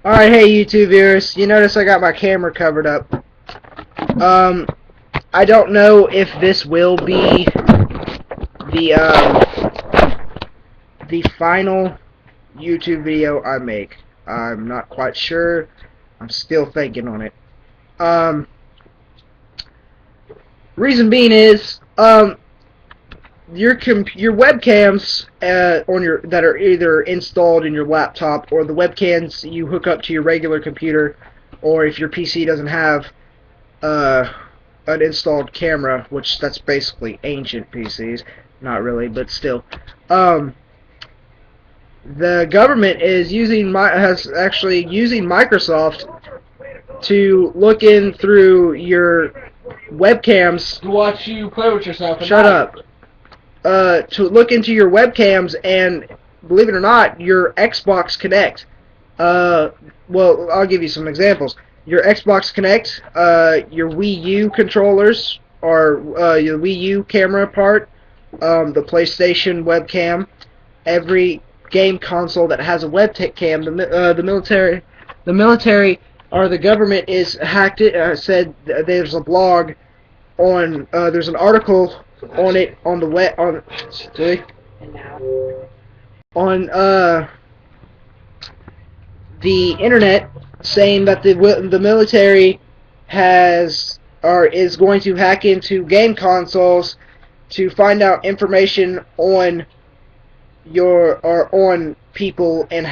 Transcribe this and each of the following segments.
Alright, hey YouTube viewers, you notice I got my camera covered up. I don't know if this will be the final YouTube video I make. I'm not quite sure. I'm still thinking on it. Reason being is, your webcams on your that are either installed in your laptop or the webcams you hook up to your regular computer, or if your PC doesn't have uh, an installed camera, which that's basically ancient PCs, not really, but still. The government is actually using Microsoft to look in through your webcams. To watch you play with yourself. Shut up. To look into your webcams and, believe it or not, your Xbox Connect. Well, I'll give you some examples. Your Xbox Connect, your Wii U controllers, or your Wii U camera part, the PlayStation webcam, every game console that has a webcam. The military or the government is hacked it. Said there's a blog on. There's an article on it on the web on the internet, saying that the military is going to hack into game consoles to find out information on on people and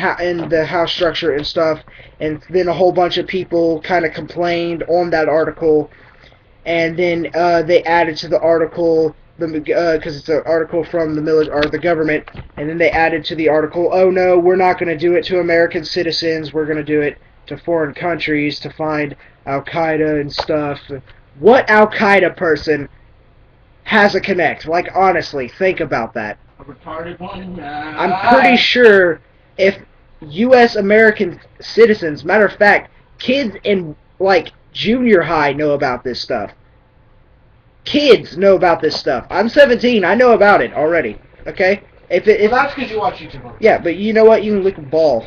the house structure and stuff. And then a whole bunch of people kind of complained on that article, and then they added to the article because it's an article from the government, and then they added to the article, oh no, we're not going to do it to American citizens, we're going to do it to foreign countries to find Al-Qaeda and stuff. What Al-Qaeda person has a Connect? Like, honestly, think about that. A retarded one? I'm pretty sure if U.S. American citizens, matter of fact, kids in, like, junior high know about this stuff. Kids know about this stuff. I'm 17. I know about it already. Okay? Well, that's because you watch YouTube. Yeah, but you know what? You can lick a ball.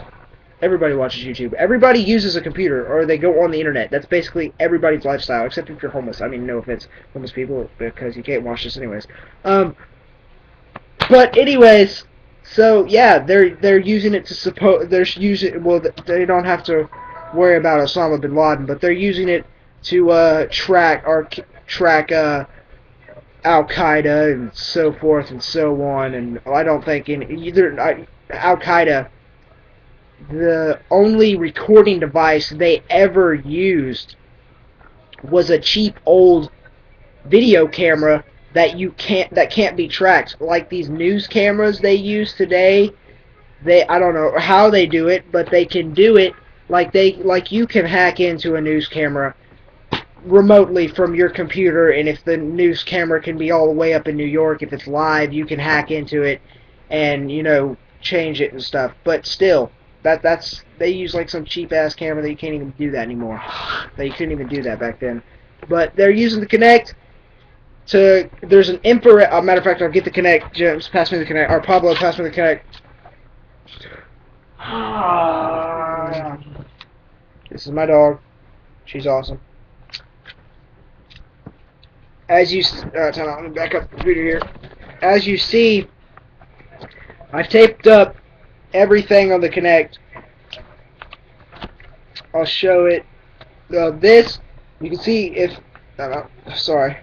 Everybody watches YouTube. Everybody uses a computer, or they go on the internet. That's basically everybody's lifestyle, except if you're homeless. I mean, no offense, homeless people, because you can't watch this anyways. But anyways, so yeah, they're using it to well, they don't have to worry about Osama bin Laden, but they're using it to track Al Qaeda and so forth and so on. And I don't think Al Qaeda, the only recording device they ever used was a cheap old video camera that can't be tracked, like these news cameras they use today. I don't know how they do it, but they can do it like you can hack into a news camera remotely from your computer, and if the news camera can be all the way up in New York, if it's live, you can hack into it and, change it and stuff. But still, they use like some cheap ass camera that you can't even do that anymore. That you couldn't even do that back then. But they're using the Kinect. There's an infrared. Matter of fact, I'll get the Kinect. James, pass me the Kinect. Or Pablo, pass me the Kinect. This is my dog. She's awesome. As you let me back up the computer here. As you see, I've taped up everything on the Kinect. I'll show it. This you can see if. Sorry.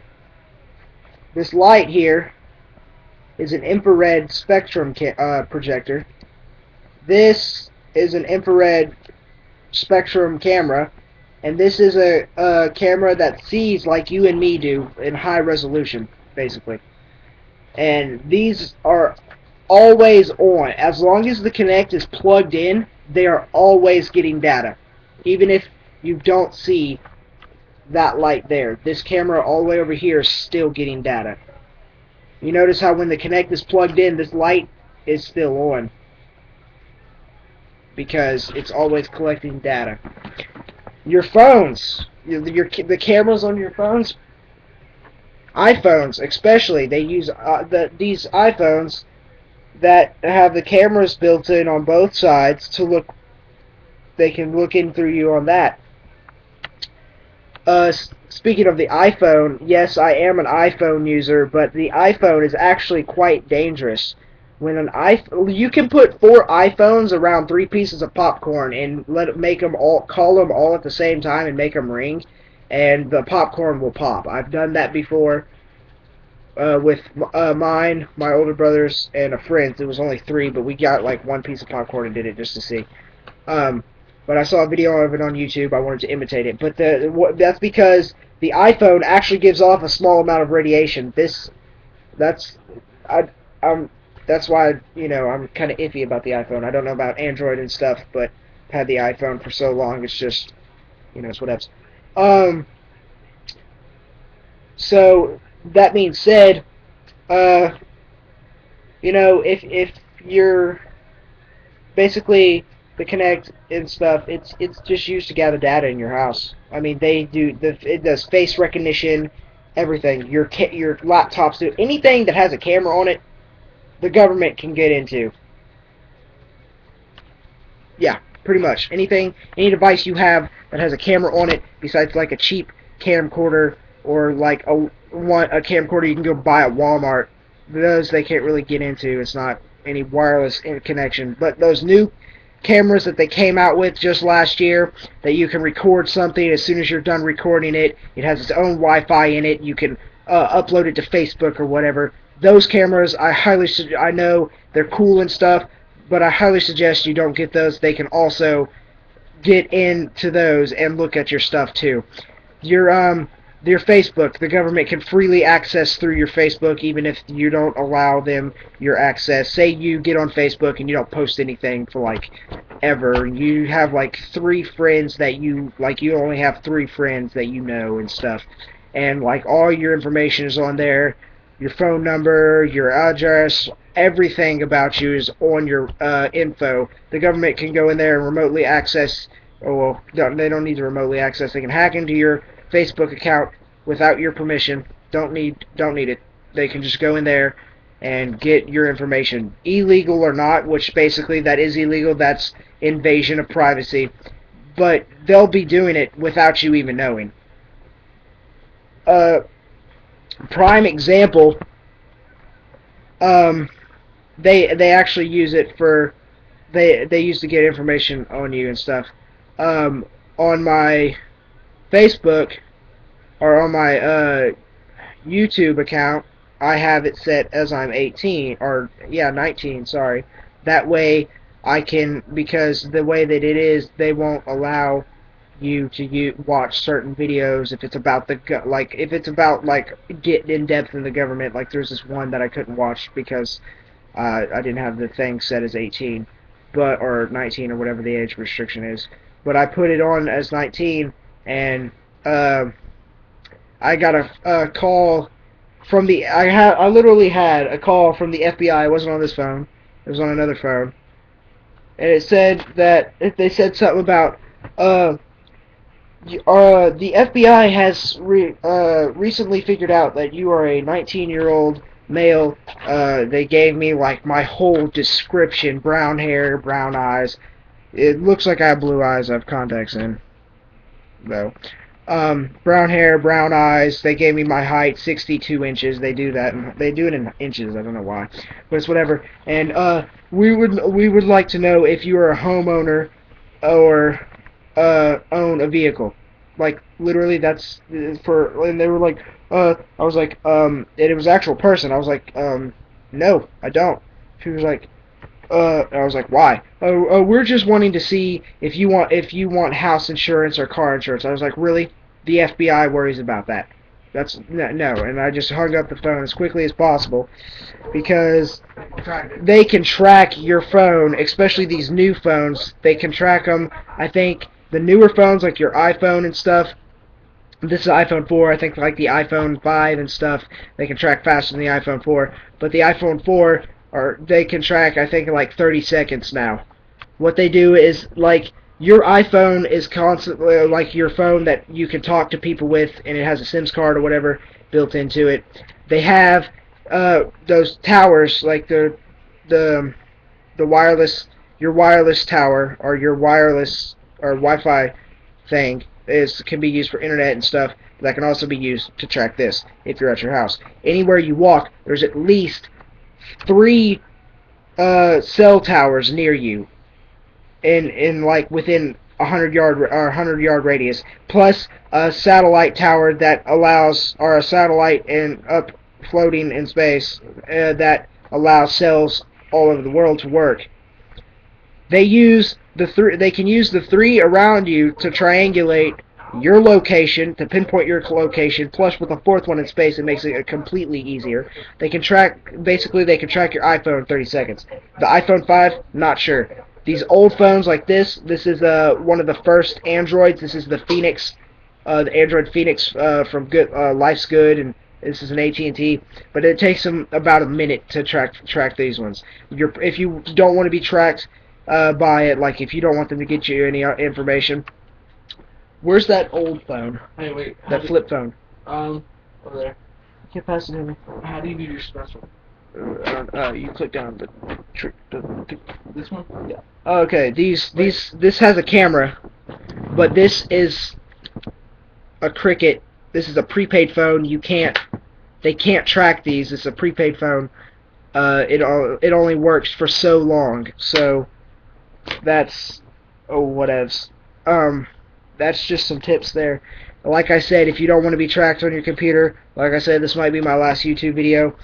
This light here is an infrared spectrum projector. This is an infrared spectrum camera, and this is a camera that sees like you and me do in high resolution, basically. And these are always on. As long as the Kinect is plugged in, they are always getting data, even if you don't see that light there. This camera all the way over here is still getting data. You notice how when the Kinect is plugged in, this light is still on, because it's always collecting data. Your phones, the cameras on your phones, iPhones especially, they use these iPhones that have the cameras built in on both sides to look they can look in through you on that. Speaking of the iPhone, yes, I am an iPhone user, but the iPhone is actually quite dangerous. When you can put 4 iPhones around 3 pieces of popcorn and make them all call them all at the same time and make them ring, and the popcorn will pop. I've done that before with mine, my older brothers, and a friend. It was only 3, but we got like 1 piece of popcorn and did it just to see. Um, but I saw a video of it on YouTube. I wanted to imitate it. But that's because the iPhone actually gives off a small amount of radiation. That's I I'm that's why I'm kind of iffy about the iPhone. I don't know about Android and stuff, but I've had the iPhone for so long. It's just it's whatevs. So that being said, if you're basically the Connect and stuff, it's just used to gather data in your house. I mean, it does face recognition, everything. Your laptops do anything that has a camera on it. The government can get into. Yeah, pretty much any device you have that has a camera on it, besides like a cheap camcorder or like a camcorder you can go buy at Walmart. Those they can't really get into. It's not any wireless connection. But those new cameras that they came out with just last year, that you can record something as soon as you're done recording it. It has its own Wi-Fi in it. You can upload it to Facebook or whatever. Those cameras, I know they're cool and stuff, but I highly suggest you don't get those. They can also get into those and look at your stuff too. Your Facebook, the government can freely access through your Facebook, even if you don't allow them your access. Say you get on Facebook and you don't post anything for like ever. You have like 3 friends that you only have 3 friends that you know and stuff, and like all your information is on there. Your phone number, your address, everything about you is on your info. The government can go in there and remotely access. Oh well, they don't need to remotely access. They can hack into your Facebook account without your permission. Don't need it. They can just go in there and get your information, illegal or not. Which basically that is illegal. That's invasion of privacy. But they'll be doing it without you even knowing. Prime example. They actually use it for they used to get information on you and stuff. On my Facebook or on my YouTube account, I have it set as I'm 18 or 19. Sorry. That way I can, because the way that it is, they won't allow you to watch certain videos if it's about getting in depth in the government. Like there's this one that I couldn't watch because I didn't have the thing set as 18, or 19 or whatever the age restriction is. But I put it on as 19, and I got a call from I literally had a call from the FBI. It wasn't on this phone. It was on another phone, and it said that they said something about the FBI has recently figured out that you are a 19-year-old male. They gave me like my whole description: brown hair, brown eyes. It looks like I have blue eyes. I have contacts in, though. Brown hair, brown eyes. They gave me my height, 62 inches. They do that. They do it in inches. I don't know why, but it's whatever. And we would like to know if you are a homeowner or own a vehicle. Like literally, that's for. And they were like, I was like, and it was an actual person. I was like, no, I don't. She was like, I was like, why? Oh, we're just wanting to see if you want house insurance or car insurance. I was like, really? The FBI worries about that. That's no, and I just hung up the phone as quickly as possible because they can track your phone, especially these new phones. They can track them. I think the newer phones, like your iPhone and stuff. This is iPhone 4. I think like the iPhone 5 and stuff, they can track faster than the iPhone 4. But the iPhone 4, they can track, I think, in like 30 seconds now. What they do is, like, your iPhone is constantly like your phone that you can talk to people with, and it has a SIM card or whatever built into it. They have those towers, like the wireless, your wireless tower or your wireless or Wi-Fi thing can be used for internet and stuff. That can also be used to track this if you're at your house. Anywhere you walk, there's at least 3 cell towers near you, in like within 100 yard radius, plus a satellite tower that allows, or a satellite and up floating in space that allows cells all over the world to work. They can use the 3 around you to triangulate your location, to pinpoint your location. Plus, with a 4th one in space, it makes it completely easier. They can track your iPhone in 30 seconds. The iPhone 5, not sure. These old phones like this is one of the first Androids. This is the Phoenix, the Android Phoenix from Life's Good, and this is an AT&T. But it takes them about a minute to track these ones. If you don't want to be tracked by it, like if you don't want them to get you any information. Where's that old phone? Hey, wait. That flip phone. Over there. You can't pass it to me. How do you do your special? You click down This one? Yeah. Okay. This has a camera, but this is a Cricket. This is a prepaid phone. They can't track these. It's a prepaid phone. It only works for so long. So that's whatevs. That's just some tips there. Like I said, if you don't want to be tracked on your computer, like I said, this might be my last YouTube video.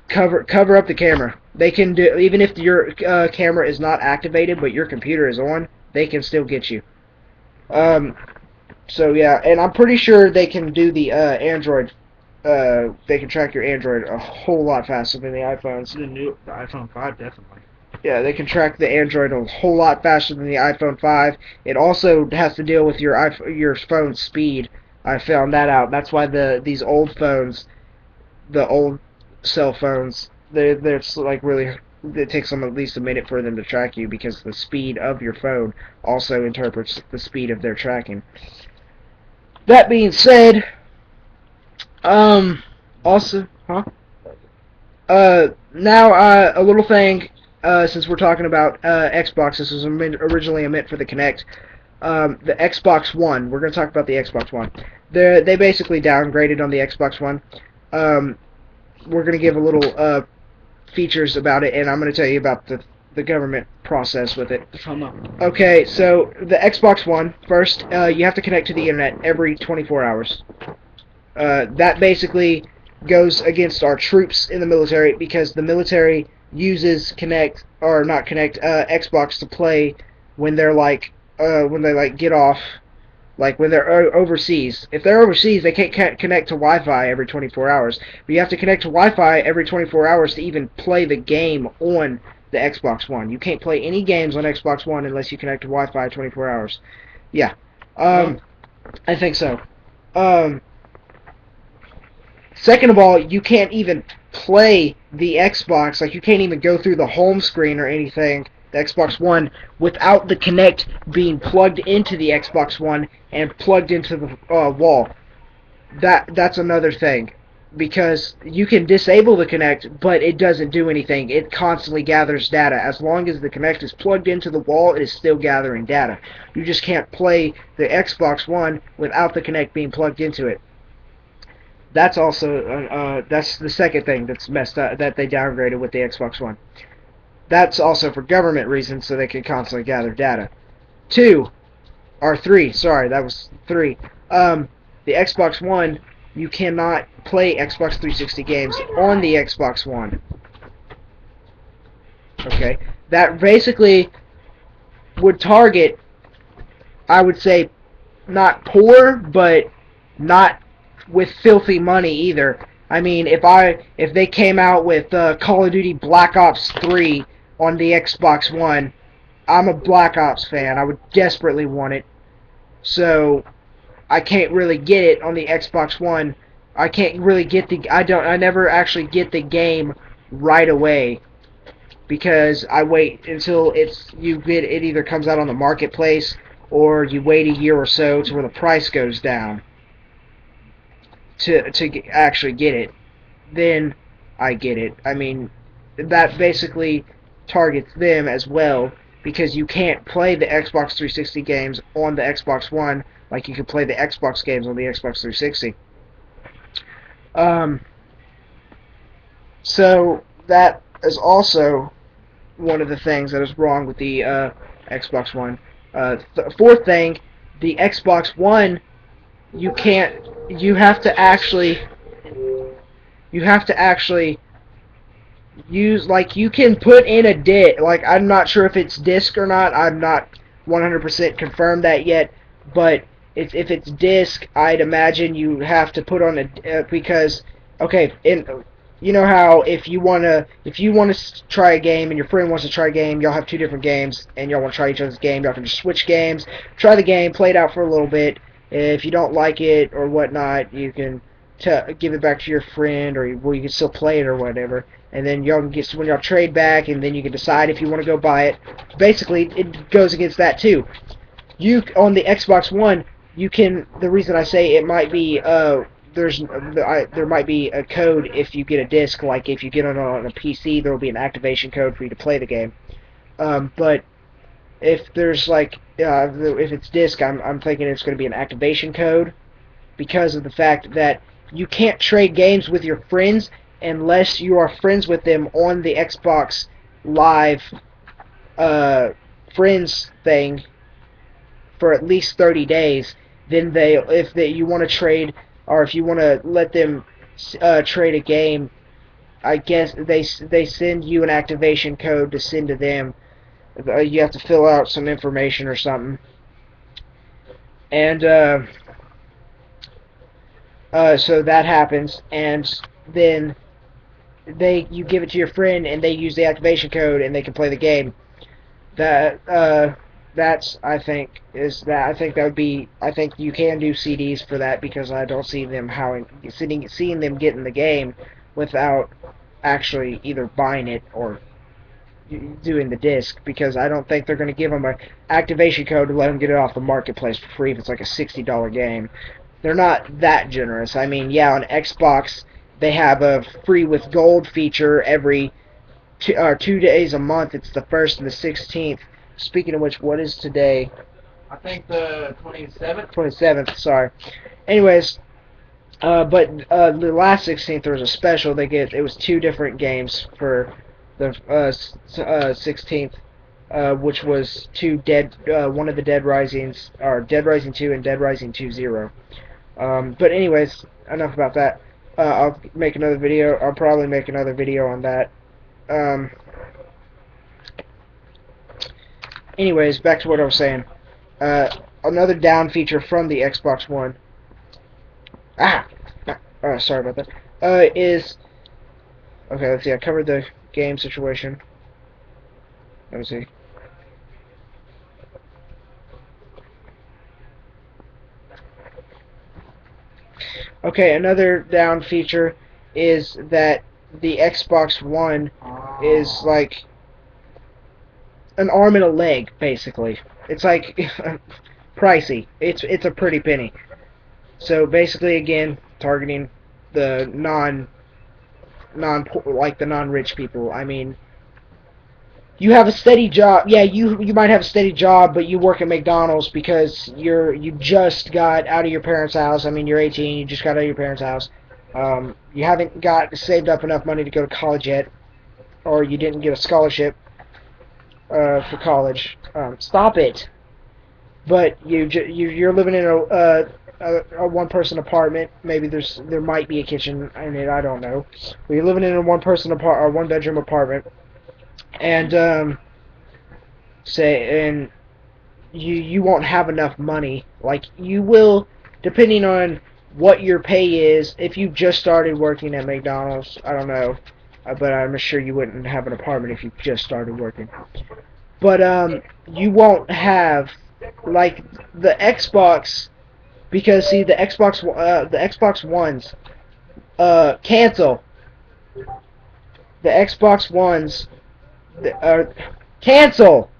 Cover up the camera. They can do, even if your camera is not activated but your computer is on, they can still get you. So yeah, and I'm pretty sure they can do the Android. They can track your Android a whole lot faster than the iPhones. The iPhone 5, definitely. Yeah, they can track the Android a whole lot faster than the iPhone 5. It also has to deal with your phone's speed. I found that out. That's why these old phones, the old cell phones, they're like really. It takes them at least a minute for them to track you, because the speed of your phone also interprets the speed of their tracking. That being said, also, now a little thing. Since we're talking about Xbox, this was originally meant for the Kinect. The Xbox One. We're going to talk about the Xbox One. They basically downgraded on the Xbox One. We're going to give a little features about it, and I'm going to tell you about the government process with it. Okay, so the Xbox One, first, you have to connect to the internet every 24 hours. That basically goes against our troops in the military, because the military uses Xbox to play when they're when they get off, like when they're overseas. If they're overseas, they can't connect to Wi-Fi every 24 hours. But you have to connect to Wi-Fi every 24 hours to even play the game on the Xbox One. You can't play any games on Xbox One unless you connect to Wi-Fi 24 hours. Yeah. I think so. Second of all, you can't even play the Xbox, like you can't even go through the home screen or anything, the Xbox One, without the Kinect being plugged into the Xbox One and plugged into the wall. That's another thing, because you can disable the Kinect, but it doesn't do anything. It constantly gathers data. As long as the Kinect is plugged into the wall, it is still gathering data. You just can't play the Xbox One without the Kinect being plugged into it. That's also that's the second thing that's messed up, that they downgraded with the Xbox One. That's also for government reasons, so they can constantly gather data. 3. Sorry, that was 3. The Xbox One, you cannot play Xbox 360 games on the Xbox One. Okay, that basically would target, I would say, not poor, but not with filthy money either. I mean, if they came out with Call of Duty Black Ops 3 on the Xbox One, I'm a Black Ops fan. I would desperately want it. So I can't really get it on the Xbox One. I can't really get I never actually get the game right away, because I wait until it either comes out on the marketplace, or you wait a year or so to where the price goes down to actually get it. Then I get it. I mean, that basically targets them as well, because you can't play the Xbox 360 games on the Xbox One like you can play the Xbox games on the Xbox 360. So that is also one of the things that is wrong with the Xbox One. Fourth thing, the Xbox One, you can't. You have to actually. You have to actually use, like, you can put in a disc. Like, I'm not sure if it's disc or not. I'm not 100% confirmed that yet. But if it's disc, I'd imagine you have to put on a because okay, you know how if you wanna try a game and your friend wants to try a game, y'all have two different games and y'all want to try each other's game. Y'all can just switch games, try the game, play it out for a little bit. If you don't like it or whatnot, you can give it back to your friend, or well, you can still play it or whatever. And then y'all can get when y'all trade back, and then you can decide if you want to go buy it. Basically, it goes against that too. You on the Xbox One, you can. The reason I say it might be there might be a code if you get a disc. Like if you get it on a PC, there will be an activation code for you to play the game. But if there's like if it's disc, I'm thinking it's going to be an activation code because of the fact that you can't trade games with your friends unless you are friends with them on the Xbox Live friends thing for at least 30 days. Then you want to trade, or if you want to let them trade a game, I guess they send you an activation code to send to them. You have to fill out some information or something, and so that happens, and then you give it to your friend, and they use the activation code, and they can play the game. That's I think that would be, I think you can do CDs for that, because I don't see them seeing them getting the game without actually either buying it or doing the disc, because I don't think they're going to give them an activation code to let them get it off the marketplace for free if it's like a $60 game. They're not that generous. I mean, yeah, on Xbox they have a free with gold feature every 2 days a month. It's the 1st and the 16th. Speaking of which, what is today? I think the 27th. 27th, sorry. Anyways, but the last 16th there was a special. It was 2 different games for the 16th, which was one of the Dead Risings, or Dead Rising 2 and Dead Rising 2 Zero. But anyways, enough about that. I'll make another video. I'll probably make another video on that. Anyways, back to what I was saying. Another down feature from the Xbox One. Sorry about that. Is okay. Let's see. I covered the game situation. Let me see. Okay, another down feature is that the Xbox One is like an arm and a leg, basically. It's like pricey. It's a pretty penny. So basically, again, targeting the non-rich people. I mean, you have a steady job. Yeah, you might have a steady job, but you work at McDonald's because you just got out of your parents' house. I mean, you're 18. You just got out of your parents' house. You haven't got saved up enough money to go to college yet, or you didn't get a scholarship for college. Stop it. But you're living in a one-person apartment. Maybe there might be a kitchen in it. I don't know. But you're living in a one-bedroom apartment, and you won't have enough money. Like, you will, depending on what your pay is. If you just started working at McDonald's, I don't know, but I'm sure you wouldn't have an apartment if you just started working. But you won't have, like, the Xbox, because see, the Xbox Ones cancel. The Xbox Ones cancel.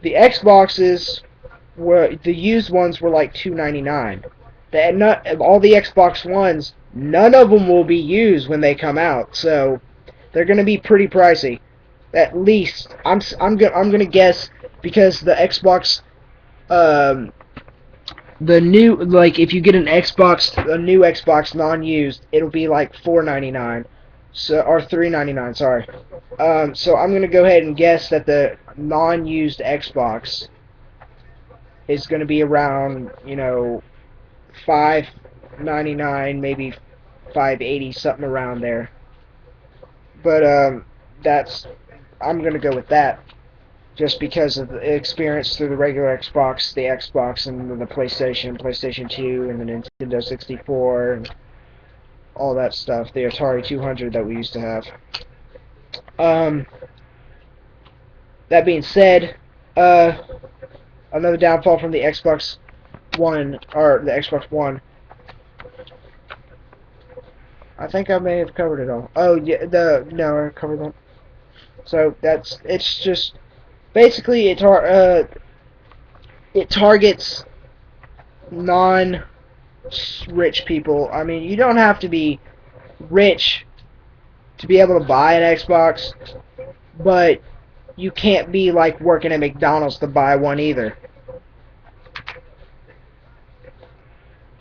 The Xboxes the used ones were like $2.99. All the Xbox Ones none of them will be used when they come out. So they're going to be pretty pricey. At least I'm gonna guess, because the Xbox, um, the new, like, if you get a new Xbox non-used, it'll be like $4.99, so, or $3.99, sorry. So I'm gonna go ahead and guess that the non-used Xbox is gonna be around, $5.99, maybe $5.80, something around there. But that's I'm gonna go with that, just because of the experience through the regular Xbox, the Xbox, and the PlayStation 2, and the Nintendo 64, and all that stuff. The Atari 200 that we used to have. Um, that being said, another downfall from the Xbox One, or the Xbox One. I think I may have covered it all. Oh yeah, no, I covered that. So it's just basically it targets non-rich people. I mean, you don't have to be rich to be able to buy an Xbox, but you can't be like working at McDonald's to buy one either.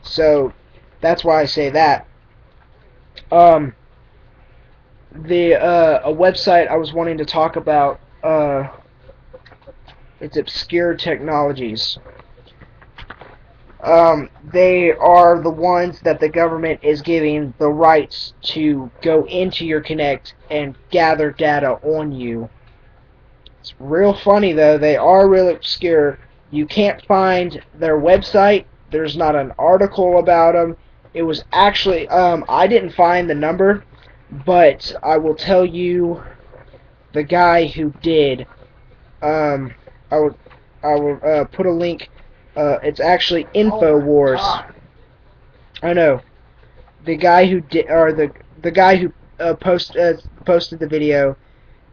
So that's why I say that. Um, a website I was wanting to talk about, it's Obscure Technologies. They are the ones that the government is giving the rights to go into your Kinect and gather data on you. It's real funny though. They are real obscure. You can't find their website. There's not an article about them. It was actually, I didn't find the number, but I will tell you the guy who did. Um, I will, put a link. It's actually InfoWars. Oh, I know. The guy who did, or the guy who posted the video.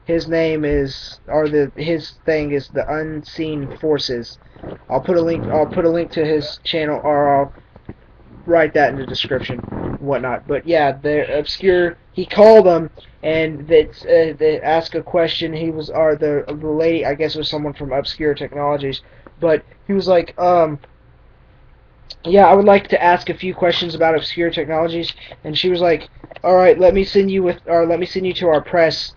His name is, or his thing is the Unseen Forces. I'll put a link. I'll put a link to his channel, or I'll write that in the description, and whatnot. But yeah, they're obscure. He called them, and they asked a question. He was, or the lady, I guess it was someone from Obscure Technologies, but he was like, yeah, I would like to ask a few questions about Obscure Technologies, and she was like, all right, let me send you to our press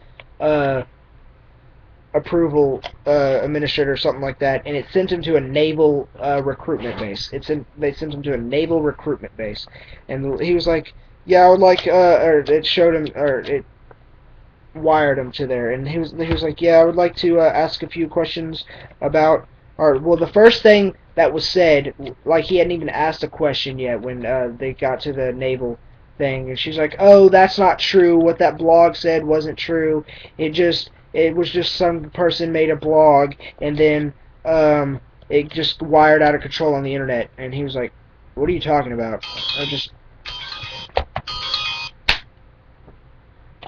approval administrator or something like that, and it sent him to a naval recruitment base. They sent him to a naval recruitment base, and he was like, yeah, I would like, or it showed him, or it wired him to there, and he was like, yeah, I would like to ask a few questions about, or, well, the first thing that was said, like, he hadn't even asked a question yet when they got to the naval thing, and she's like, oh, that's not true, what that blog said wasn't true, it was just some person made a blog, and then it just wired out of control on the internet. And he was like, what are you talking about?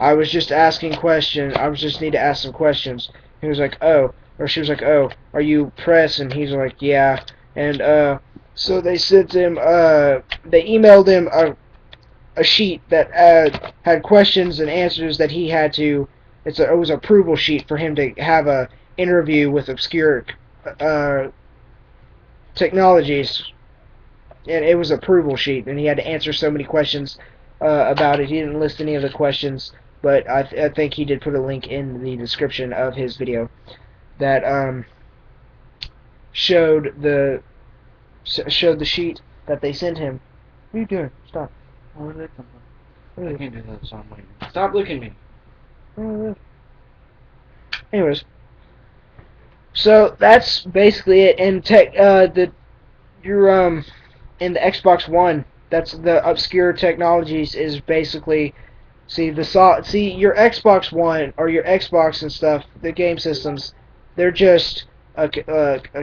I was just asking questions. I was just need to ask some questions. He was like, oh, or she was like, oh, are you press? And he's like, yeah. And so they sent him, they emailed him a sheet that had questions and answers that he had to. It was an approval sheet for him to have a interview with Obscure Technologies, and it was an approval sheet, and he had to answer so many questions about it. He didn't list any of the questions, but I think he did put a link in the description of his video that showed the sheet that they sent him. What are you doing? Stop. where did it come from? I can't do that, so I'm waiting. Stop looking at me. Anyways, so that's basically it. And you're in the Xbox One. That's the Obscure Technologies is basically, see your Xbox One or your Xbox and stuff. The game systems, they're just a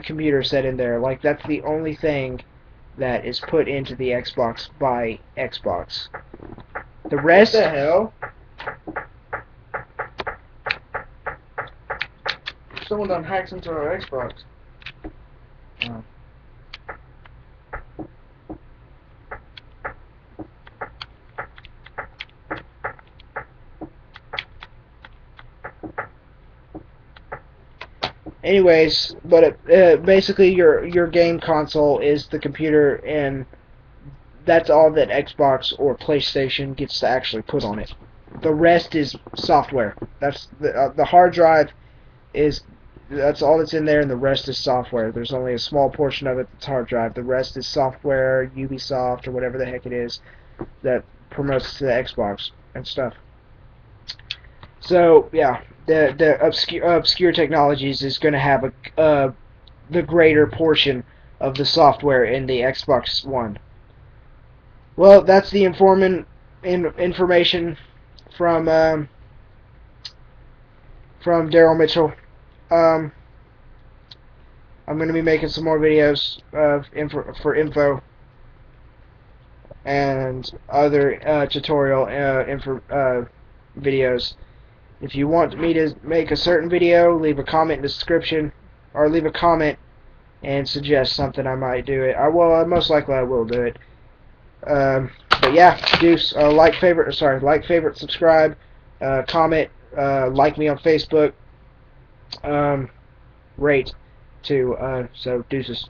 computer set in there. Like, that's the only thing that is put into the Xbox by Xbox. The rest. What the hell? Someone done hacks into our Xbox. Oh. Anyways, but basically your game console is the computer, and that's all that Xbox or PlayStation gets to actually put on it. The rest is software. That's the hard drive is that's all that's in there, and the rest is software. There's only a small portion of it that's hard drive. The rest is software, Ubisoft or whatever the heck it is that promotes to the Xbox and stuff. So yeah, the obscure technologies is going to have the greater portion of the software in the Xbox One. Well, that's the information from Daryl Mitchell. Um, I'm going to be making some more videos for info and other tutorial videos. If you want me to make a certain video, leave a comment in the description, or leave a comment and suggest something. I might do it. Most likely I will do it. But yeah, like, favorite, subscribe, comment, like me on Facebook, rate too. So deuces.